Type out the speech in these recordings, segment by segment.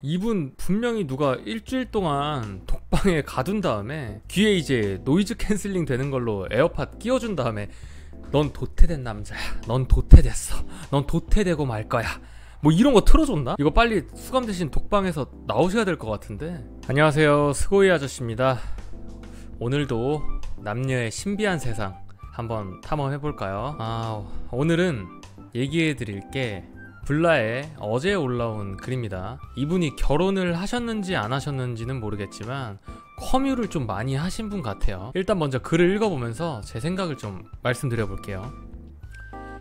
이분 분명히 누가 일주일 동안 독방에 가둔 다음에 귀에 이제 노이즈 캔슬링 되는 걸로 에어팟 끼워준 다음에 넌 도태된 남자야, 넌 도태됐어, 넌 도태되고 말 거야, 뭐 이런 거 틀어줬나? 이거 빨리 수감 대신 독방에서 나오셔야 될 것 같은데. 안녕하세요, 스고이 아저씨입니다. 오늘도 남녀의 신비한 세상 한번 탐험해볼까요? 오늘은 얘기해드릴 게 블라에 어제 올라온 글입니다. 이분이 결혼을 하셨는지 안 하셨는지는 모르겠지만 커뮤를 좀 많이 하신 분 같아요. 일단 먼저 글을 읽어보면서 제 생각을 좀 말씀드려볼게요.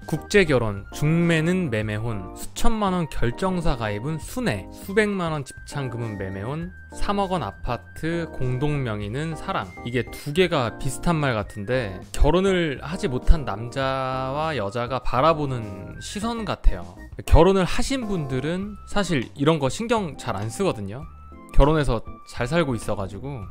국제결혼, 중매는 매매혼, 수천만원 결정사 가입은 순애, 수백만원 집창금은 매매혼, 3억원 아파트 공동명의는 사랑. 이게 두 개가 비슷한 말 같은데 결혼을 하지 못한 남자와 여자가 바라보는 시선 같아요. 결혼을 하신 분들은 사실 이런 거 신경 잘 안 쓰거든요. 결혼해서 잘 살고 있어가지고.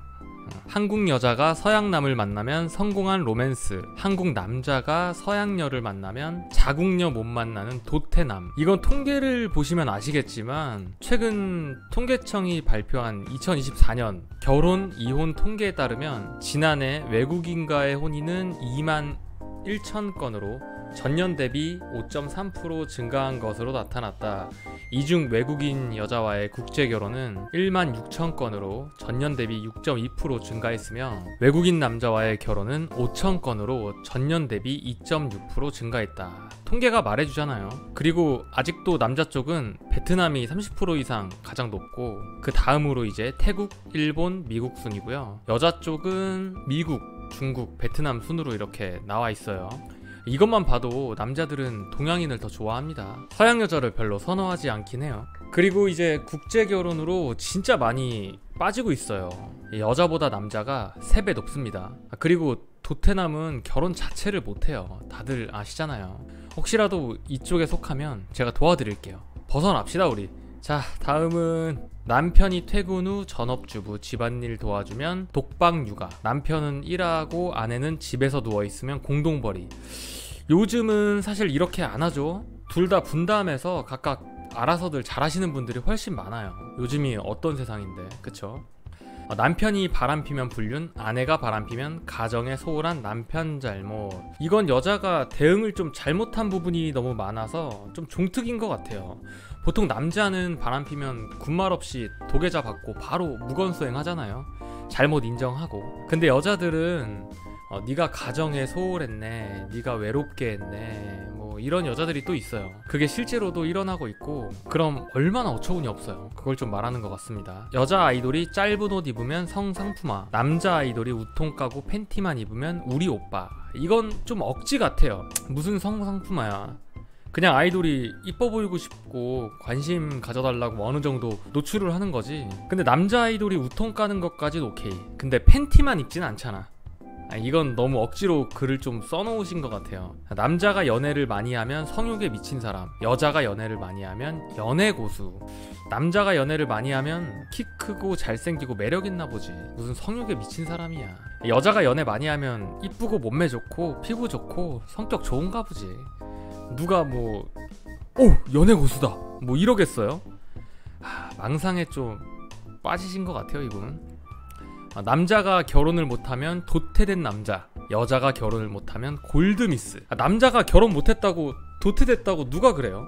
한국 여자가 서양남을 만나면 성공한 로맨스, 한국 남자가 서양녀를 만나면 자국녀 못 만나는 도태남. 이건 통계를 보시면 아시겠지만 최근 통계청이 발표한 2024년 결혼, 이혼 통계에 따르면 지난해 외국인과의 혼인은 2만 1천 건으로 전년 대비 5.3% 증가한 것으로 나타났다. 이 중 외국인 여자와의 국제결혼은 1만 6천 건으로 전년 대비 6.2% 증가했으며 외국인 남자와의 결혼은 5천 건으로 전년 대비 2.6% 증가했다. 통계가 말해주잖아요. 그리고 아직도 남자 쪽은 베트남이 30% 이상 가장 높고 그 다음으로 이제 태국, 일본, 미국 순이고요. 여자 쪽은 미국, 중국, 베트남 순으로 이렇게 나와 있어요. 이것만 봐도 남자들은 동양인을 더 좋아합니다. 서양 여자를 별로 선호하지 않긴 해요. 그리고 이제 국제결혼으로 진짜 많이 빠지고 있어요. 여자보다 남자가 3배 높습니다. 그리고 도태남은 결혼 자체를 못해요. 다들 아시잖아요. 혹시라도 이쪽에 속하면 제가 도와드릴게요. 벗어납시다 우리. 자, 다음은 남편이 퇴근 후 전업주부, 집안일 도와주면 독방 육아, 남편은 일하고 아내는 집에서 누워있으면 공동벌이. 요즘은 사실 이렇게 안 하죠. 둘 다 분담해서 각각 알아서들 잘하시는 분들이 훨씬 많아요. 요즘이 어떤 세상인데, 그쵸? 남편이 바람피면 불륜, 아내가 바람피면 가정에 소홀한 남편 잘못. 이건 여자가 대응을 좀 잘못한 부분이 너무 많아서 좀 종특인 것 같아요. 보통 남자는 바람피면 군말 없이 도계자 받고 바로 무건수행 하잖아요. 잘못 인정하고. 근데 여자들은 네가 가정에 소홀했네, 네가 외롭게 했네, 뭐 이런 여자들이 또 있어요. 그게 실제로도 일어나고 있고, 그럼 얼마나 어처구니 없어요. 그걸 좀 말하는 것 같습니다. 여자 아이돌이 짧은 옷 입으면 성상품화, 남자 아이돌이 우통 까고 팬티만 입으면 우리 오빠. 이건 좀 억지 같아요. 무슨 성상품화야. 그냥 아이돌이 이뻐 보이고 싶고 관심 가져달라고 어느 정도 노출을 하는 거지. 근데 남자 아이돌이 우통 까는 것까지는 오케이. 근데 팬티만 입진 않잖아. 이건 너무 억지로 글을 좀 써놓으신 것 같아요. 남자가 연애를 많이 하면 성욕에 미친 사람, 여자가 연애를 많이 하면 연애 고수. 남자가 연애를 많이 하면 키 크고 잘생기고 매력있나 보지, 무슨 성욕에 미친 사람이야. 여자가 연애 많이 하면 이쁘고 몸매 좋고 피부 좋고 성격 좋은가 보지. 누가 뭐 연애 고수다 뭐 이러겠어요? 망상에 좀 빠지신 것 같아요 이분. 남자가 결혼을 못하면 도태된 남자, 여자가 결혼을 못하면 골드미스. 남자가 결혼 못했다고 도태됐다고 누가 그래요?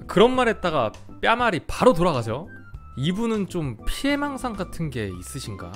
그런 말 했다가 뺨알이 바로 돌아가죠. 이분은 좀 피해망상 같은 게 있으신가?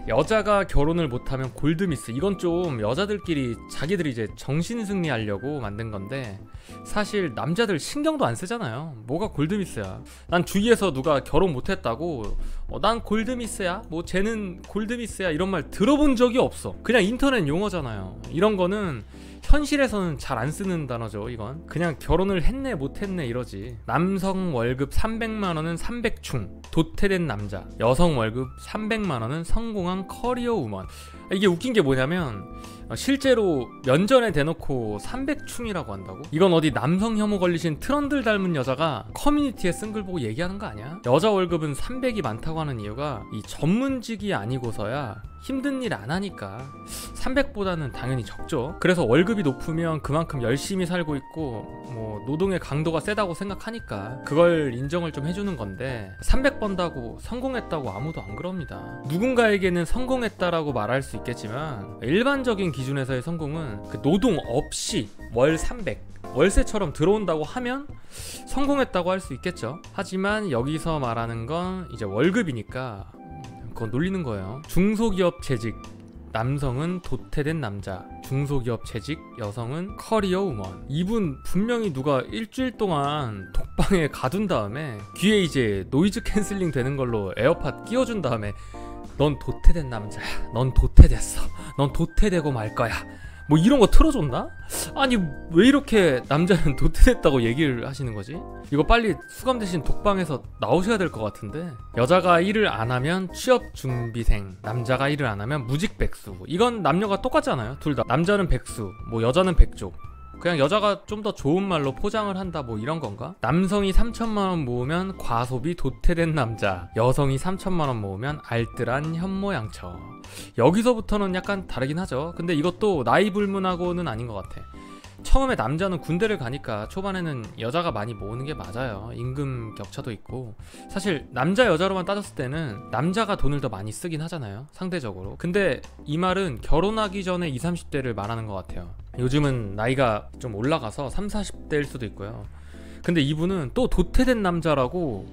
여자가 결혼을 못하면 골드미스. 이건 좀 여자들끼리 자기들이 이제 정신승리 하려고 만든 건데 사실 남자들 신경도 안 쓰잖아요. 뭐가 골드미스야. 난 주위에서 누가 결혼 못했다고 난 골드미스야, 뭐 쟤는 골드미스야 이런 말 들어본 적이 없어. 그냥 인터넷 용어잖아요. 이런 거는 현실에서는 잘 안 쓰는 단어죠. 이건 그냥 결혼을 했네 못했네 이러지. 남성 월급 300만원은 300충 도태된 남자, 여성 월급 300만원은 성공한 커리어 우먼. 이게 웃긴 게 뭐냐면 실제로 면전에 대놓고 300충이라고 한다고? 이건 어디 남성 혐오 걸리신 트런들 닮은 여자가 커뮤니티에 쓴 글 보고 얘기하는 거 아니야? 여자 월급은 300이 많다고 하는 이유가 이 전문직이 아니고서야 힘든 일 안 하니까 300보다는 당연히 적죠. 그래서 월급이 높으면 그만큼 열심히 살고 있고 뭐 노동의 강도가 세다고 생각하니까 그걸 인정을 좀 해주는 건데 300 번다고 성공했다고 아무도 안 그럽니다. 누군가에게는 성공했다라고 말할 수 있겠지만 일반적인 기준에서의 성공은 그 노동 없이 월 300 월세처럼 들어온다고 하면 성공했다고 할 수 있겠죠. 하지만 여기서 말하는 건 이제 월급이니까 그건 놀리는 거예요. 중소기업 재직 남성은 도태된 남자, 중소기업 재직 여성은 커리어 우먼. 이분 분명히 누가 일주일 동안 독방에 가둔 다음에 귀에 이제 노이즈 캔슬링 되는 걸로 에어팟 끼워준 다음에 넌 도태된 남자야, 넌 도태됐어, 넌 도태되고 말 거야, 뭐 이런 거 틀어줬나? 아니 왜 이렇게 남자는 도태됐다고 얘기를 하시는 거지? 이거 빨리 수감 대신 독방에서 나오셔야 될 것 같은데. 여자가 일을 안 하면 취업준비생, 남자가 일을 안 하면 무직백수. 이건 남녀가 똑같잖아요. 둘 다. 남자는 백수, 뭐 여자는 백조. 그냥 여자가 좀 더 좋은 말로 포장을 한다 뭐 이런 건가? 남성이 3천만원 모으면 과소비 도태된 남자, 여성이 3천만원 모으면 알뜰한 현모양처. 여기서부터는 약간 다르긴 하죠. 근데 이것도 나이 불문하고는 아닌 것 같아. 처음에 남자는 군대를 가니까 초반에는 여자가 많이 모으는 게 맞아요. 임금 격차도 있고. 사실 남자 여자로만 따졌을 때는 남자가 돈을 더 많이 쓰긴 하잖아요, 상대적으로. 근데 이 말은 결혼하기 전에 20, 30대를 말하는 것 같아요. 요즘은 나이가 좀 올라가서 30, 40대일 수도 있고요. 근데 이분은 또 도태된 남자라고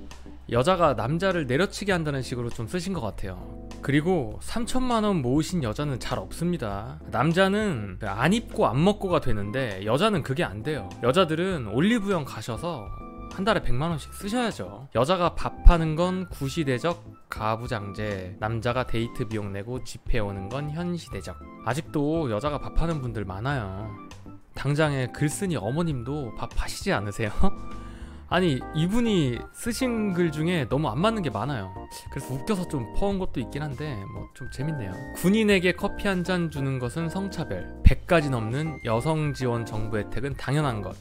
여자가 남자를 내려치게 한다는 식으로 좀 쓰신 것 같아요. 그리고 3천만원 모으신 여자는 잘 없습니다. 남자는 안 입고 안 먹고가 되는데 여자는 그게 안 돼요. 여자들은 올리브영 가셔서 한 달에 100만원씩 쓰셔야죠. 여자가 밥하는 건 구시대적 가부장제, 남자가 데이트 비용 내고 집회 오는 건 현시대적. 아직도 여자가 밥하는 분들 많아요. 당장에 글쓴이 어머님도 밥하시지 않으세요? 아니 이분이 쓰신 글 중에 너무 안 맞는 게 많아요. 그래서 웃겨서 좀 퍼온 것도 있긴 한데 뭐 좀 재밌네요. 군인에게 커피 한 잔 주는 것은 성차별, 100가지 넘는 여성 지원 정부 혜택은 당연한 것.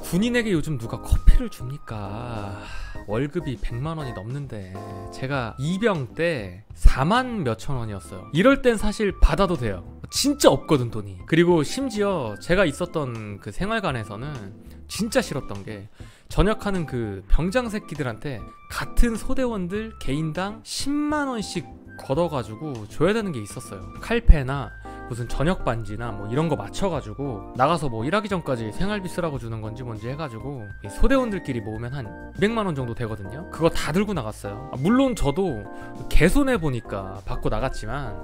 군인에게 요즘 누가 커피를 줍니까? 월급이 100만원이 넘는데 제가 이병 때 4만 몇천 원이었어요. 이럴 땐 사실 받아도 돼요. 진짜 없거든 돈이. 그리고 심지어 제가 있었던 그 생활관에서는 진짜 싫었던 게 전역하는 그 병장 새끼들한테 같은 소대원들 개인당 10만원씩 걷어가지고 줘야 되는 게 있었어요. 칼페나 무슨 저녁 반지나 뭐 이런 거 맞춰가지고 나가서 뭐 일하기 전까지 생활비 쓰라고 주는 건지 뭔지 해가지고 소대원들끼리 모으면 한 200만원 정도 되거든요. 그거 다 들고 나갔어요. 물론 저도 개손해 보니까 받고 나갔지만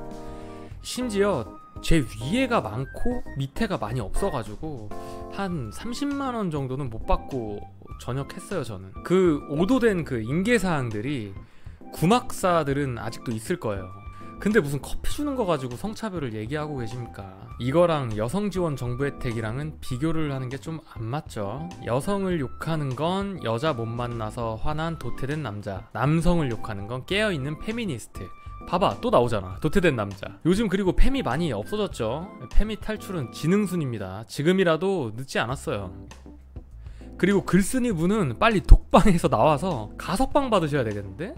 심지어 제 위에가 많고 밑에가 많이 없어가지고 한 30만원 정도는 못 받고 전역했어요. 저는 그 오도된 그 인계사항들이 구막사들은 아직도 있을 거예요. 근데 무슨 커피 주는 거 가지고 성차별을 얘기하고 계십니까? 이거랑 여성지원 정부 혜택이랑은 비교를 하는 게 좀 안 맞죠. 여성을 욕하는 건 여자 못 만나서 화난 도태된 남자, 남성을 욕하는 건 깨어있는 페미니스트. 봐봐, 또 나오잖아, 도태된 남자. 요즘 그리고 페미 많이 없어졌죠. 페미 탈출은 지능순입니다. 지금이라도 늦지 않았어요. 그리고 글쓴이 분은 빨리 독방에서 나와서 가석방 받으셔야 되겠는데?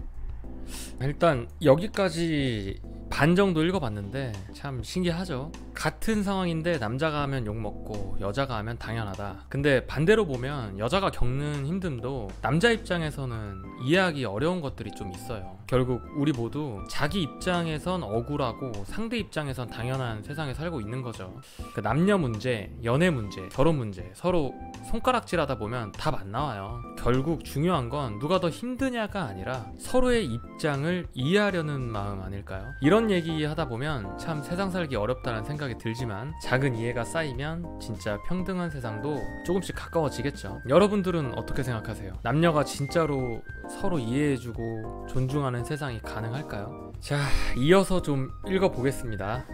일단 여기까지 반 정도 읽어봤는데 참 신기하죠. 같은 상황인데 남자가 하면 욕먹고 여자가 하면 당연하다. 근데 반대로 보면 여자가 겪는 힘듦도 남자 입장에서는 이해하기 어려운 것들이 좀 있어요. 결국 우리 모두 자기 입장에선 억울하고 상대 입장에선 당연한 세상에 살고 있는 거죠. 그 남녀 문제, 연애 문제, 결혼 문제 서로 손가락질하다 보면 답 안 나와요. 결국 중요한 건 누가 더 힘드냐가 아니라 서로의 입장을 이해하려는 마음 아닐까요? 이런 얘기 하다 보면 참 세상 살기 어렵다는 생각이 들지만 작은 이해가 쌓이면 진짜 평등한 세상도 조금씩 가까워지겠죠. 여러분들은 어떻게 생각하세요? 남녀가 진짜로 서로 이해해주고 존중하는 세상이 가능할까요? 자, 이어서 좀 읽어보겠습니다.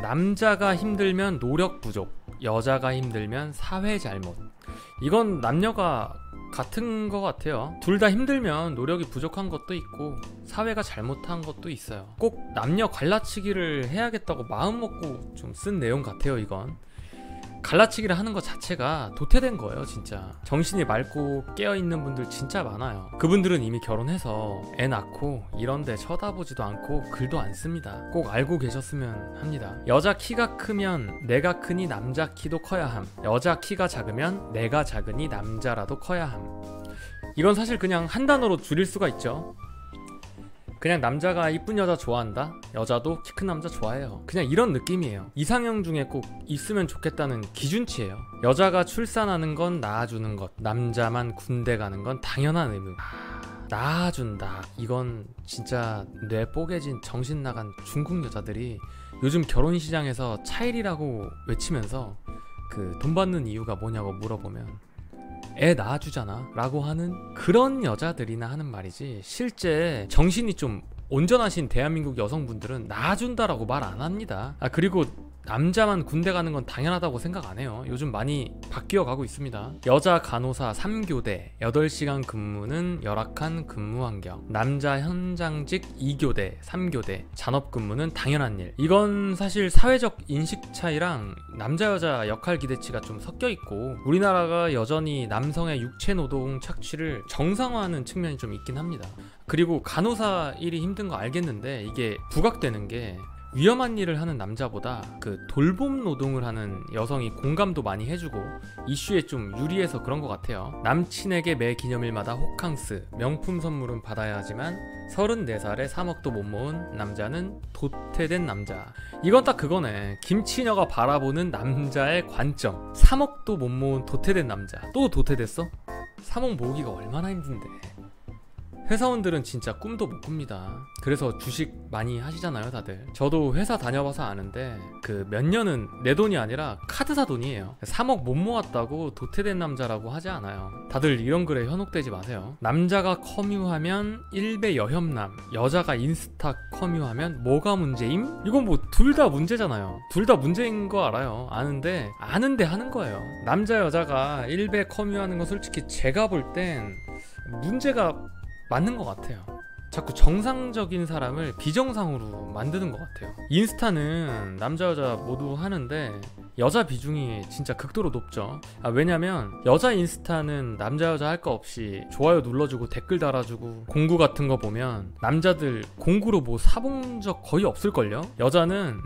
남자가 힘들면 노력 부족, 여자가 힘들면 사회 잘못. 이건 남녀가 같은 것 같아요. 둘 다 힘들면 노력이 부족한 것도 있고 사회가 잘못한 것도 있어요. 꼭 남녀 갈라치기를 해야겠다고 마음 먹고 좀 쓴 내용 같아요. 이건 갈라치기를 하는 것 자체가 도태된 거예요. 진짜 정신이 맑고 깨어있는 분들 진짜 많아요. 그분들은 이미 결혼해서 애 낳고 이런데 쳐다보지도 않고 글도 안 씁니다. 꼭 알고 계셨으면 합니다. 여자 키가 크면 내가 크니 남자 키도 커야 함. 여자 키가 작으면 내가 작으니 남자라도 커야 함. 이건 사실 그냥 한 단어로 줄일 수가 있죠. 그냥 남자가 이쁜 여자 좋아한다? 여자도 키 큰 남자 좋아해요. 그냥 이런 느낌이에요. 이상형 중에 꼭 있으면 좋겠다는 기준치예요. 여자가 출산하는 건 낳아주는 것, 남자만 군대 가는 건 당연한 의무. 낳아준다, 이건 진짜 뇌 뽀개진 정신 나간 중국 여자들이 요즘 결혼 시장에서 차일이라고 외치면서 그 돈 받는 이유가 뭐냐고 물어보면 애 낳아주잖아 라고 하는 그런 여자들이나 하는 말이지, 실제 정신이 좀 온전하신 대한민국 여성분들은 낳아준다라고 말 안 합니다. 그리고 남자만 군대 가는 건 당연하다고 생각 안 해요. 요즘 많이 바뀌어 가고 있습니다. 여자 간호사 3교대 8시간 근무는 열악한 근무 환경, 남자 현장직 2교대 3교대 잔업 근무는 당연한 일. 이건 사실 사회적 인식 차이랑 남자 여자 역할 기대치가 좀 섞여 있고, 우리나라가 여전히 남성의 육체 노동 착취를 정상화하는 측면이 좀 있긴 합니다. 그리고 간호사 일이 힘든 거 알겠는데 이게 부각되는 게 위험한 일을 하는 남자보다 그 돌봄 노동을 하는 여성이 공감도 많이 해주고 이슈에 좀 유리해서 그런 것 같아요. 남친에게 매 기념일마다 호캉스, 명품 선물은 받아야 하지만 34살에 3억도 못 모은 남자는 도태된 남자. 이건 딱 그거네. 김치녀가 바라보는 남자의 관점. 3억도 못 모은 도태된 남자. 또 도태됐어? 3억 모으기가 얼마나 힘든데. 회사원들은 진짜 꿈도 못 꿉니다. 그래서 주식 많이 하시잖아요 다들. 저도 회사 다녀봐서 아는데 그 몇 년은 내 돈이 아니라 카드사 돈이에요. 3억 못 모았다고 도태된 남자라고 하지 않아요. 다들 이런 글에 현혹되지 마세요. 남자가 커뮤하면 일배 여혐남, 여자가 인스타 커뮤하면 뭐가 문제임? 이건 뭐 둘 다 문제잖아요. 둘 다 문제인 거 알아요. 아는데 하는 거예요. 남자 여자가 일배 커뮤하는 건 솔직히 제가 볼 땐 문제가 맞는 것 같아요. 자꾸 정상적인 사람을 비정상으로 만드는 것 같아요. 인스타는 남자 여자 모두 하는데 여자 비중이 진짜 극도로 높죠. 왜냐면 여자 인스타는 남자 여자 할 거 없이 좋아요 눌러주고 댓글 달아주고 공구 같은 거 보면 남자들 공구로 뭐 사본 적 거의 없을걸요? 여자는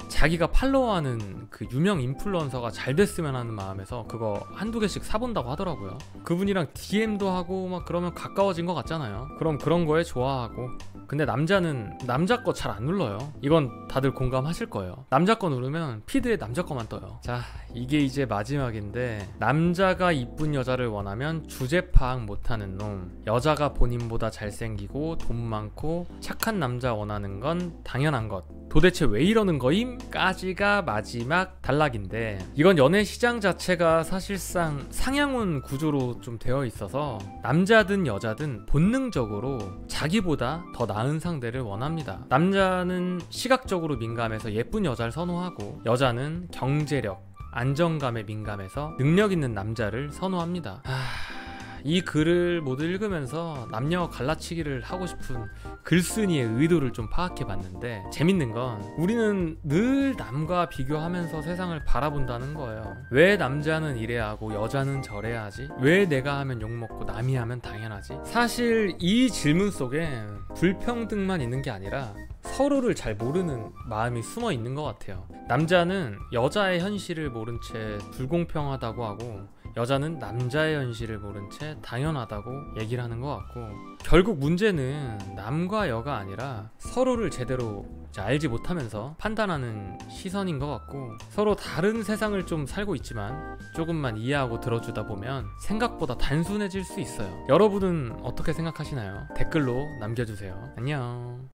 자기가 팔로워하는 그 유명 인플루언서가 잘 됐으면 하는 마음에서 그거 한두 개씩 사본다고 하더라고요. 그분이랑 DM도 하고 막 그러면 가까워진 것 같잖아요. 그럼 그런 거에 좋아하고. 근데 남자는 남자 거 잘 안 눌러요. 이건 다들 공감하실 거예요. 남자 거 누르면 피드에 남자 거만 떠요. 자, 이게 이제 마지막인데, 남자가 이쁜 여자를 원하면 주제 파악 못하는 놈, 여자가 본인보다 잘생기고 돈 많고 착한 남자 원하는 건 당연한 것, 도대체 왜 이러는 거임? 까지가 마지막 단락인데, 이건 연애 시장 자체가 사실상 상향원 구조로 좀 되어 있어서 남자든 여자든 본능적으로 자기보다 더 나은 상대를 원합니다. 남자는 시각적으로 민감해서 예쁜 여자를 선호하고, 여자는 경제력, 안정감에 민감해서 능력 있는 남자를 선호합니다. 이 글을 모두 읽으면서 남녀 갈라치기를 하고 싶은 글쓴이의 의도를 좀 파악해 봤는데, 재밌는 건 우리는 늘 남과 비교하면서 세상을 바라본다는 거예요. 왜 남자는 이래야 하고 여자는 저래야 하지? 왜 내가 하면 욕먹고 남이 하면 당연하지? 사실 이 질문 속에 불평등만 있는 게 아니라 서로를 잘 모르는 마음이 숨어 있는 것 같아요. 남자는 여자의 현실을 모른 채 불공평하다고 하고, 여자는 남자의 현실을 모른 채 당연하다고 얘기를 하는 것 같고, 결국 문제는 남과 여가 아니라 서로를 제대로 알지 못하면서 판단하는 시선인 것 같고, 서로 다른 세상을 좀 살고 있지만 조금만 이해하고 들어주다 보면 생각보다 단순해질 수 있어요. 여러분은 어떻게 생각하시나요? 댓글로 남겨주세요. 안녕.